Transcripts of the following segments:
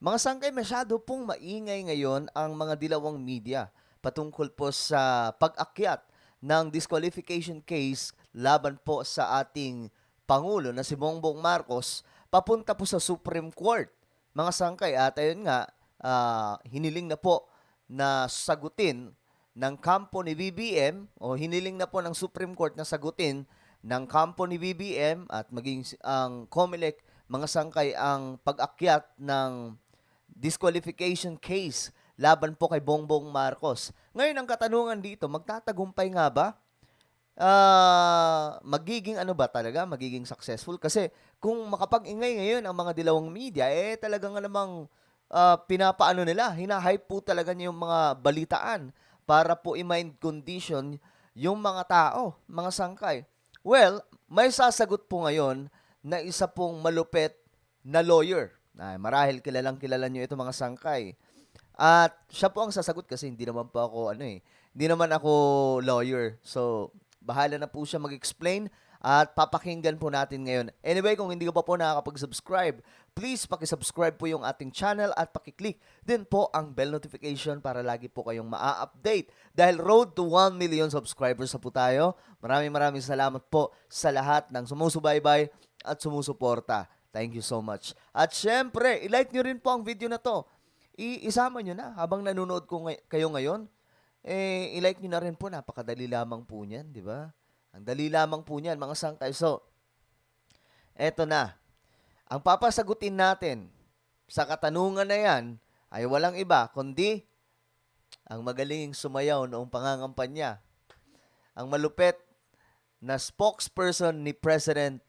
Mga sangkay, masyado pong maingay ngayon ang mga dilawang media patungkol po sa pag-akyat ng disqualification case laban po sa ating Pangulo na si Bongbong Marcos papunta po sa Supreme Court. Mga sangkay, at ayun nga, hiniling na po na sagutin ng kampo ni BBM o hiniling na po ng Supreme Court na sagutin ng kampo ni BBM at maging ang COMELEC, mga sangkay, ang pag-akyat ng disqualification case laban po kay Bongbong Marcos. Ngayon, ang katanungan dito, magtatagumpay nga ba? Magiging ano ba talaga? Magiging successful? Kasi kung makapag-ingay ngayon ang mga dilawang media, talagang namang pinapaano nila, hinahype po talaga niya yung mga balitaan para po i-mind condition yung mga tao, mga sangkay. Well, may sasagot po ngayon na isa pong malupet na lawyer. Ay, marahil kilalang kilala nyo ito, mga sangkay. At siya po ang sasagot kasi hindi naman po ako hindi naman ako lawyer. So, bahala na po siya mag-explain at papakinggan po natin ngayon. Anyway, kung hindi ka pa po nakakapag-subscribe, please paki-subscribe po yung ating channel at paki-click din po ang bell notification para lagi po kayong maa-update. Dahil road to 1 million subscribers na po tayo. Maraming salamat po sa lahat ng sumusubaybay at sumusuporta. Thank you so much. At syempre, i-like nyo rin po ang video na to. Isama nyo na habang nanonood kayo ngayon. I-like nyo na rin po. Napakadali lamang po niyan, di ba? Ang dali lamang po niyan, mga sangkay. So, eto na. Ang papasagutin natin sa katanungan na yan ay walang iba kundi ang magaling sumayaw noong pangangampanya. Ang malupet na spokesperson ni President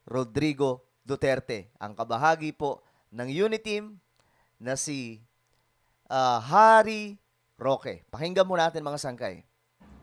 Rodrigo Duterte. Ang kabahagi po ng Uniteam na si Harry Roque. Pakinggan mo natin, mga sangkay.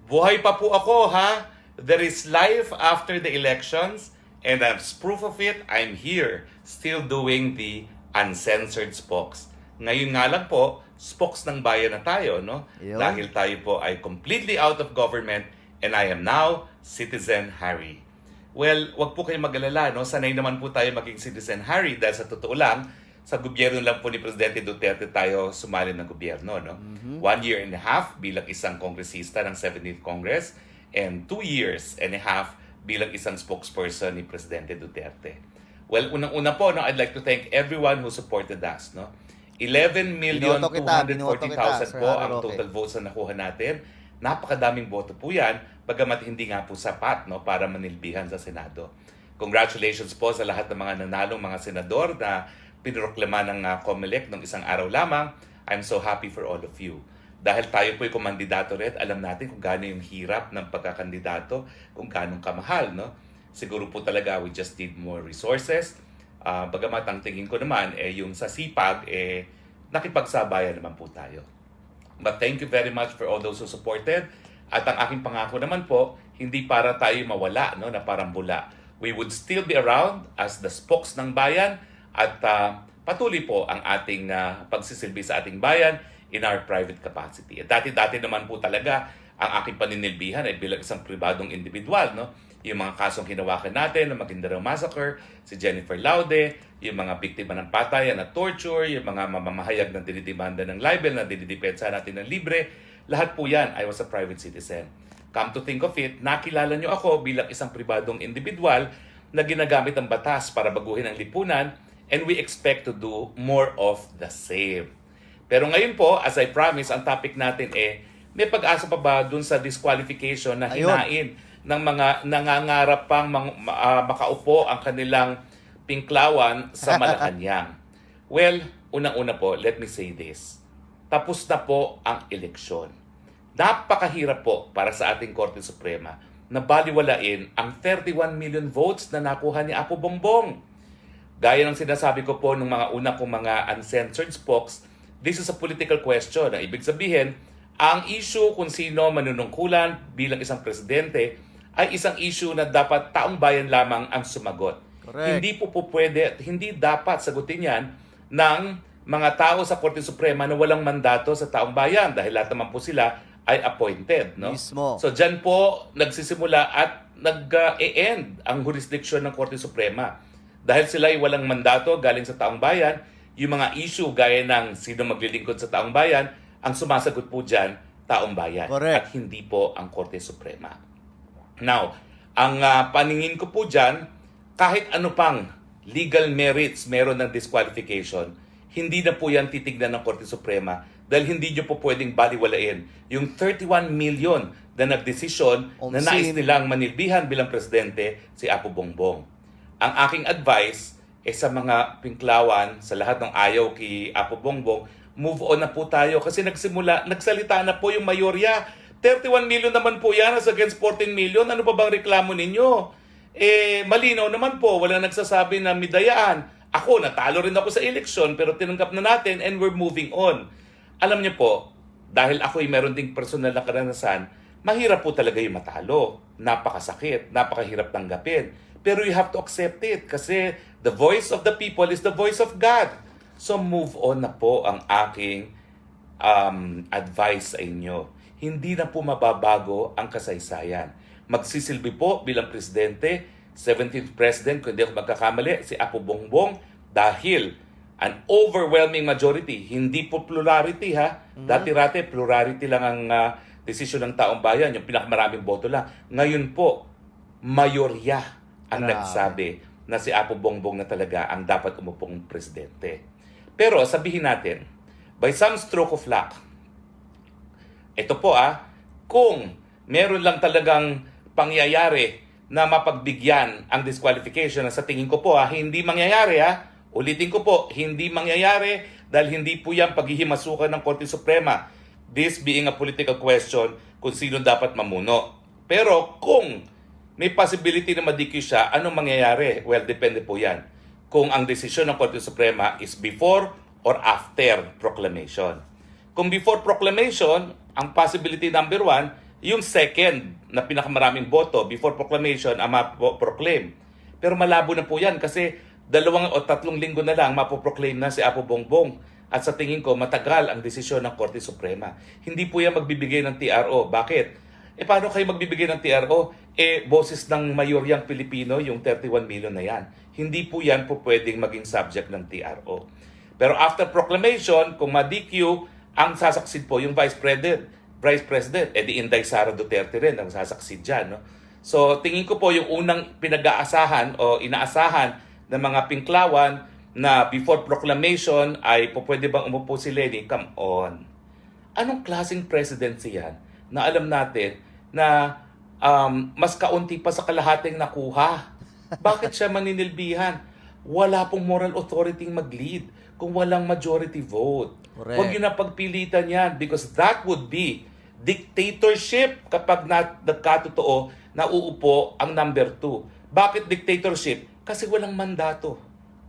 Buhay pa po ako, ha? There is life after the elections, and as proof of it, I'm here, still doing the uncensored spokes. Ngayon nga lang po, spokes ng bayan na tayo, no? Yun. Dahil tayo po ay completely out of government, and I am now Citizen Harry. Well, wag po kayong mag-alala, no? Sanay naman po tayo maging Citizen Harry dahil sa totoo lang, sa gobyerno lang po ni Presidente Duterte tayo sumali ng gobyerno, no? 1 year and a half bilang isang kongresista ng 17th Congress and 2 years and a half bilang isang spokesperson ni Presidente Duterte. Well, unang-una po, no, I'd like to thank everyone who supported us, no? Binoto kita, 11,240,000 Sir po Harry ang Roque. total votes na nakuha natin. Napakadaming boto po yan, bagamat hindi nga po sapat, no, para manilbihan sa Senado. Congratulations po sa lahat ng mga nanalong mga senador na pinroklama ng COMELEC nung isang araw lamang. I'm so happy for all of you. Dahil tayo po'y kumandidato rin, alam natin kung gaano yung hirap ng pagkakandidato, kung gaano kamahal, no? Siguro po talaga we just need more resources. Bagamat ang tingin ko naman, yung sa sipag, nakipagsabayan naman po tayo. But thank you very much for all those who supported. At ang aking pangako naman po, hindi para tayo mawala, no, na parang bula. We would still be around as the spokes ng bayan at patuloy po ang ating pagsisilbi sa ating bayan in our private capacity. At dati-dati naman po talaga ang aking paninilbihan ay bilang isang pribadong individual, no? Yung mga kasong hinawakan natin, ng Maguindanao Massacre, si Jennifer Laude, yung mga biktima ng patayan at torture, yung mga mamamahayag na dinidimanda ng libel, na dinidepensa natin ng libre, lahat po yan, I was a private citizen. Come to think of it, nakilala nyo ako bilang isang pribadong individual na ginagamit ang batas para baguhin ang lipunan, and we expect to do more of the same. Pero ngayon po, as I promise, ang topic natin may pag-asa pa ba dun sa disqualification na hinain ng mga nangangarap pang makaupo ang kanilang pinklawan sa Malacanang? Well, unang-una po, let me say this. Tapos na po ang eleksyon. Napakahirap po para sa ating Korte Suprema na baliwalain ang 31 million votes na nakuha ni Apo Bongbong. Gaya ng sinasabi ko po ng mga una kong mga uncensored spokes, this is a political question. Ang ibig sabihin, ang issue kung sino manunungkulan bilang isang presidente ay isang issue na dapat taong bayan lamang ang sumagot. Correct. Hindi po pwede at hindi dapat sagutin yan ng mga tao sa Korte Suprema na walang mandato sa taong bayan dahil lahat naman po sila ay appointed, no? Mismo. So dyan po nagsisimula at nag-e-end ang jurisdiction ng Korte Suprema. Dahil sila ay walang mandato galing sa taong bayan, yung mga issue gaya ng sino maglilingkod sa taong bayan, ang sumasagot po dyan, taong bayan. Correct. At hindi po ang Korte Suprema. Now, ang paningin ko po dyan, kahit ano pang legal merits meron ng disqualification, hindi na po yan titignan ng Korte Suprema dahil hindi nyo po pwedeng baliwalain yung 31 million na nagdesisyon na nais nilang manilbihan bilang presidente si Apo Bongbong. Ang aking advice sa mga pinklawan, sa lahat ng ayaw kay Apo Bongbong, move on na po tayo kasi nagsalita na po yung mayorya. 31 million naman po yan as against 14 million. Ano pa bang reklamo ninyo? Malinaw naman po, walang nagsasabi na midayaan. Ako, natalo rin ako sa eleksyon pero tinanggap na natin and we're moving on. Alam niyo po, dahil ako'y meron ding personal na karanasan, mahirap po talaga yung matalo. Napakasakit, napakahirap tanggapin. Pero you have to accept it kasi the voice of the people is the voice of God. So move on na po ang aking advice sa inyo. Hindi na po mababago ang kasaysayan. Magsisilbi po bilang presidente, 17th president, kung hindi ako magkakamali, si Apo Bongbong dahil an overwhelming majority, hindi po plurality ha. Dati-rati, plurality lang ang desisyon ng taong bayan, yung pinakamaraming boto lang. Ngayon po, mayorya ang nagsabi na si Apo Bongbong na talaga ang dapat umupong presidente. Pero sabihin natin, by some stroke of luck, ito po kung meron lang talagang pangyayari na mapagbigyan ang disqualification na sa tingin ko po hindi mangyayari ulitin ko po, hindi mangyayari dahil hindi po yan paghihimasukan ng Korte Suprema. This being a political question kung sino dapat mamuno. Pero kung may possibility na ma-DQ siya, anong mangyayari? Well, depende po yan. Kung ang desisyon ng Korte Suprema is before or after proclamation. Kung before proclamation, ang possibility number 1, yung second na pinakamaraming boto before proclamation ang mapoproclaim. Pero malabo na po yan kasi 2 o 3 linggo na lang mapoproclaim na si Apo Bongbong. At sa tingin ko, matagal ang desisyon ng Korte Suprema. Hindi po yan magbibigay ng TRO. Bakit? Paano kayo magbibigay ng TRO? Boses ng mayoryang Pilipino, yung 31 million na yan. Hindi po yan po pwedeng maging subject ng TRO. Pero after proclamation, kung ma-DQ, ang sasaksid po yung Vice President, di Inday Sara Duterte rin ang sasaksid dyan. No? So tingin ko po yung unang pinag-aasahan o inaasahan ng mga pinklawan na before proclamation ay po pwede bang umupo si Lenny? Come on. Anong klaseng presidency yan na alam natin na mas kaunti pa sa kalahating nakuha? Bakit siya maninilbihan? Wala pong moral authority mag-lead kung walang majority vote. Correct. Huwag yun na pagpilitan yan because that would be dictatorship kapag nagkatotoo na uupo ang number 2. Bakit dictatorship? Kasi walang mandato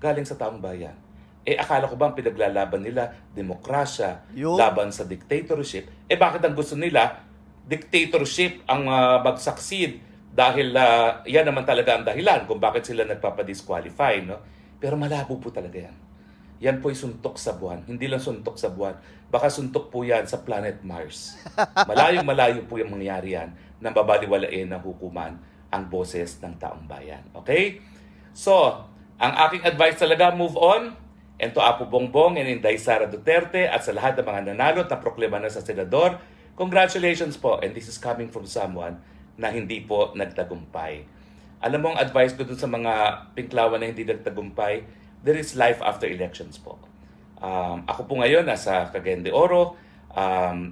galing sa taong bayan. Akala ko ba ang pinaglalaban nila, demokrasya, laban sa dictatorship? Bakit ang gusto nila, dictatorship ang mag-succeed dahil yan naman talaga ang dahilan kung bakit sila nagpapadisqualify. No? Pero malabo po talaga yan. Yan po'y suntok sa buwan. Hindi lang suntok sa buwan. Baka suntok po yan sa planet Mars. Malayong-malayo po yung mangyari yan na babaliwalain ng hukuman ang boses ng taong bayan. Okay? So, ang aking advice talaga, move on. And to Apo Bongbong and Inday Sara Duterte at sa lahat ng mga nanalo at naproklima na sa senador, congratulations po. And this is coming from someone na hindi po nagtagumpay. Alam mo ang advice ko dun sa mga pinklawan na hindi nagtagumpay, there is life after elections po. Ako po ngayon nasa Cagayan de Oro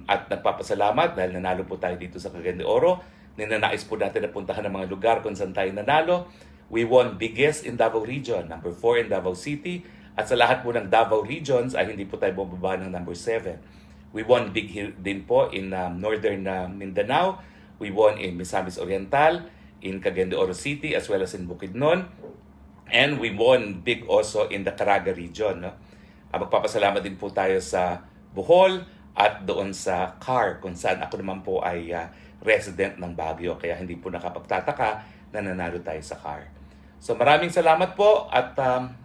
at nagpapasalamat dahil nanalo po tayo dito sa Cagayan de Oro. Ninanais po natin na puntahan ng mga lugar kung saan tayo nanalo. We won biggest in Davao Region, number 4 in Davao City. At sa lahat po ng Davao Regions ay hindi po tayo bumaba ng number 7. We won big din po in Northern Mindanao. We won in Misamis Oriental, in Cagayan de Oro City, as well as in Bukidnon. And we won big also in the Caraga region. No? Magpapasalamat din po tayo sa Bohol at doon sa CAR, kung saan ako naman po ay resident ng Baguio. Kaya hindi po nakapagtataka na nanalo tayo sa CAR. So maraming salamat po at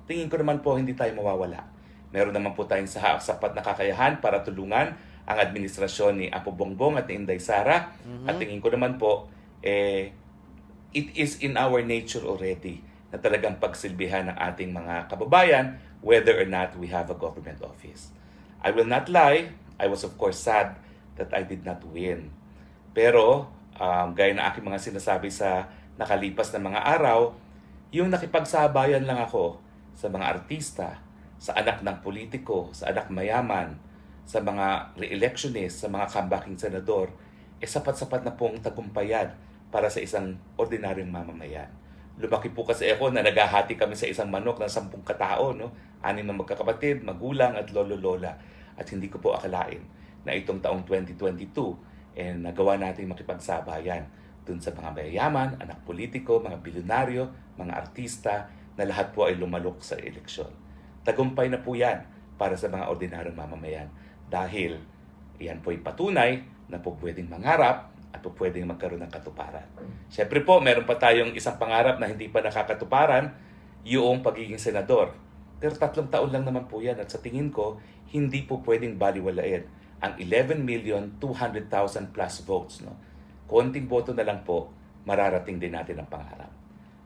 tingin ko naman po hindi tayo mawawala. Meron naman po tayong sapat na kakayahan para tulungan ang administrasyon ni Apo Bongbong at ni Inday Sara. At tingin ko naman po, it is in our nature already na talagang pagsilbihan ng ating mga kababayan whether or not we have a government office. I will not lie, I was of course sad that I did not win. Pero, gaya na aking mga sinasabi sa nakalipas na mga araw, yung nakipagsabayan lang ako sa mga artista, sa anak ng politiko, sa anak mayaman, sa mga re-electionist, sa mga comebacking senador, sapat-sapat na pong tagumpayan para sa isang ordinaryong mamamayan. Lumaki po kasi ako na naghahati kami sa isang manok ng 10 katao, no? 6 na magkakapatid, magulang at lolo-lola. At hindi ko po akalain na itong taong 2022, nagawa natin makipagsabayan dun sa mga mayayaman, anak politiko, mga bilyonaryo, mga artista, na lahat po ay lumalok sa eleksyon. Tagumpay na po yan para sa mga ordinaryong mamamayan. Dahil yan po ay patunay na po pwedeng mangarap at po pwedeng magkaroon ng katuparan. Siyempre po, meron pa tayong isang pangarap na hindi pa nakakatuparan, yung pagiging senador. Pero 3 taon lang naman po yan at sa tingin ko, hindi po pwedeng baliwalain ang 11,200,000 plus votes. No? Konting boto na lang po, mararating din natin ang pangarap.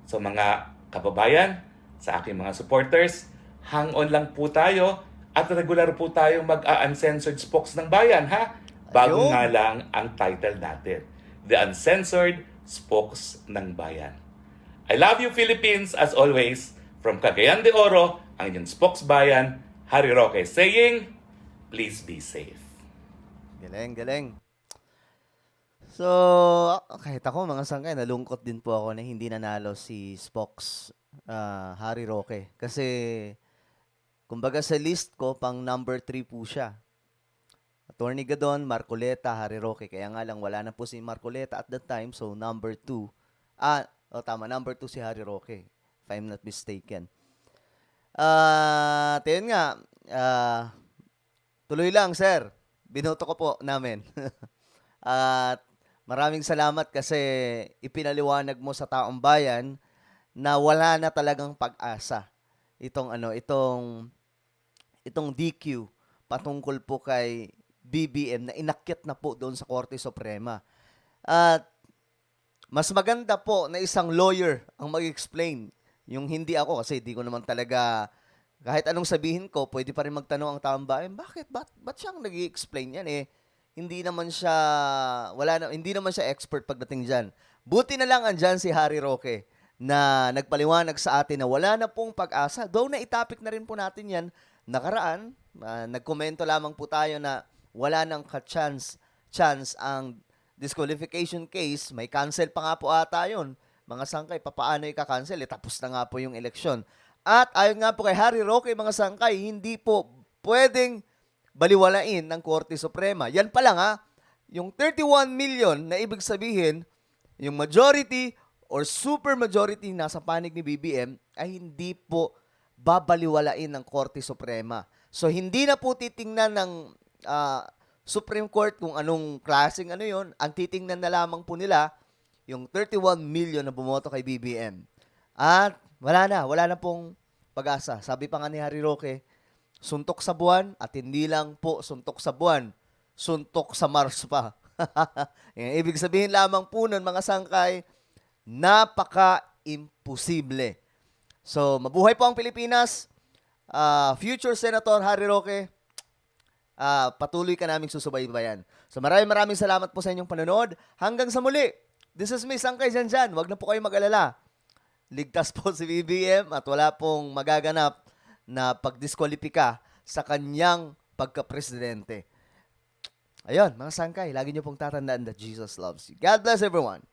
So mga kababayan, sa aking mga supporters, hang on lang po tayo at regular po tayong mag-uncensored spokes ng bayan, ha? Bago Ayun. nga lang ang title natin, The Uncensored Spokes ng Bayan. I love you, Philippines, as always. From Cagayan de Oro, ang inyong spokesbayan, Harry Roque, saying, please be safe. Galing, galing. So, kahit ako mga sangkay, nalungkot din po ako na hindi nanalo si Spox Harry Roque. Kasi, kumbaga sa list ko, pang number 3 po siya. Attorney Gadon, Marcoleta, Harry Roque. Kaya nga lang, wala na po si Marcoleta at that time. So, number 2. Tama, number 2 si Harry Roque. If I'm not mistaken. Yun nga, tuloy lang, sir. Binoto ko po namin. At maraming salamat kasi ipinaliwanag mo sa taong bayan na wala na talagang pag-asa itong DQ patungkol po kay BBM na inakyat na po doon sa Korte Suprema. At mas maganda po na isang lawyer ang mag-explain. Yung hindi ako kasi di ko naman talaga kahit anong sabihin ko, pwede pa rin magtanong ang taong bayan, ba't siyang nag-i-explain yan hindi naman siya expert pagdating diyan. Buti na lang andyan si Harry Roque na nagpaliwanag sa atin na wala na pong pag-asa. Though na itapik na rin po natin yan nakaraan, nagkomento lamang po tayo na wala nang chance ang disqualification case, may cancel pa nga po ata yun. Mga sangkay, papaano i-cancel? Tapos na nga po yung eleksyon. At ayon nga po kay Harry Roque, mga sangkay, hindi po pwedeng baliwalain ng Korte Suprema. Yan pa lang yung 31 million na ibig sabihin, yung majority or super majority nasa panig ni BBM ay hindi po babaliwalain ng Korte Suprema. So hindi na po titingnan ng Supreme Court kung anong klaseng yon. Ang titingnan na lamang po nila yung 31 million na bumoto kay BBM. At wala na pong pag-asa. Sabi pa nga ni Harry Roque, suntok sa buwan at hindi lang po suntok sa buwan, suntok sa Mars pa. Ibig sabihin lamang po nun, mga sangkay, napaka-imposible. So, mabuhay po ang Pilipinas. Future Senator Harry Roque, patuloy ka naming susubaybayan. So, maraming salamat po sa inyong panonood. Hanggang sa muli, this is me, Sangkay Janjan. Huwag na po kayo mag-alala. Ligtas po si BBM at wala pong magaganap na pagdiskwalipika sa kanyang pagka-presidente. Ayun, mga sangkay, lagi niyo pong tatandaan that Jesus loves you. God bless everyone.